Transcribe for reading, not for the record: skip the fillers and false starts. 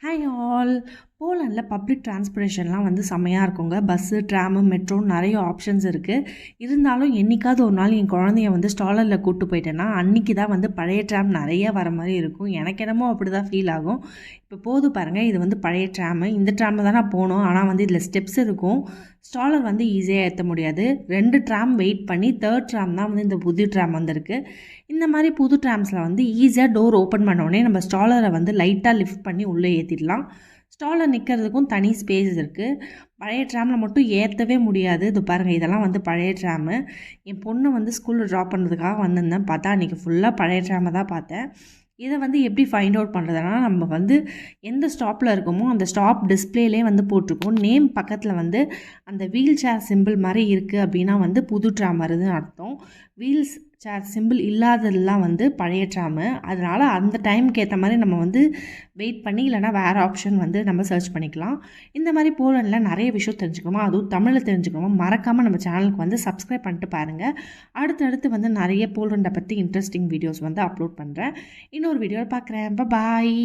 Hi all. போலண்டில் public டிரான்ஸ்போர்ட்டேஷன்லாம் வந்து செம்மையாக இருக்குங்க. பஸ்ஸு, ட்ராமு, மெட்ரோன்னு நிறைய ஆப்ஷன்ஸ் இருக்குது. இருந்தாலும் என்றைக்காவது ஒரு நாள் என் குழந்தைய வந்து ஸ்டாலரில் கூப்பிட்டு போயிட்டேன்னா அன்றைக்கி தான் வந்து பழைய ட்ராம் நிறைய வர மாதிரி இருக்கும். எனக்கு என்னமோ அப்படி தான் ஃபீல் ஆகும். இப்போ போது பாருங்கள், இது வந்து பழைய ட்ராமு. இந்த ட்ராமில் தான் நான் போகணும். ஆனால் வந்து இதில் ஸ்டெப்ஸ் இருக்கும். ஸ்டாலர் வந்து ஈஸியாக ஏற்ற முடியாது. 2 ட்ராம் வெயிட் பண்ணி 3rd ட்ராம் தான் வந்து இந்த புது ட்ராம் வந்திருக்கு. இந்த மாதிரி புது ட்ராம்ஸில் வந்து ஈஸியாக டோர் ஓப்பன் பண்ணோடனே நம்ம ஸ்டாலரை வந்து லைட்டாக லிஃப்ட் பண்ணி உள்ளே ஏற்றிடலாம். ஸ்டாலில் நிற்கிறதுக்கும் தனி ஸ்பேஸ் இருக்குது. பழைய ட்ராமில் மட்டும் ஏற்றவே முடியாது. இது பாருங்கள், இதெல்லாம் வந்து பழைய ட்ராமு. என் பொண்ணு வந்து ஸ்கூலில் ட்ராப் பண்ணுறதுக்காக வந்திருந்தேன். பார்த்தா அன்றைக்கி ஃபுல்லாக பழைய ட்ராமை தான் பார்த்தேன். இதை வந்து எப்படி ஃபைண்ட் அவுட் பண்ணுறதுனா, நம்ம வந்து எந்த ஸ்டாப்பில் இருக்கோமோ அந்த ஸ்டாப் டிஸ்பிளேலே வந்து போட்டிருக்கோம். நேம் பக்கத்தில் வந்து அந்த வீல் சேர் சிம்பிள் மாதிரி இருக்குது அப்படின்னா வந்து புது ட்ராம் வருதுன்னு அர்த்தம். வீல்ஸ் சேர் சிம்பிள் இல்லாததெல்லாம் வந்து பழைய ட்ராமு. அதனால் அந்த டைமுக்கு ஏற்ற மாதிரி நம்ம வந்து வெயிட் பண்ணி இல்லைனா வேறு ஆப்ஷன் வந்து நம்ம சர்ச் பண்ணிக்கலாம். இந்த மாதிரி போலண்டில் நிறைய விஷயம் தெரிஞ்சுக்கணுமா, அதுவும் தமிழில் தெரிஞ்சுக்கணுமா, மறக்காமல் நம்ம சேனலுக்கு வந்து சப்ஸ்கிரைப் பண்ணிட்டு பாருங்கள். அடுத்தடுத்து வந்து நிறைய போலண்டை பற்றி இன்ட்ரெஸ்டிங் வீடியோஸ் வந்து அப்லோட் பண்ணுறேன். இன்னொரு வீடியோவில் பார்க்குறேன். பாய்.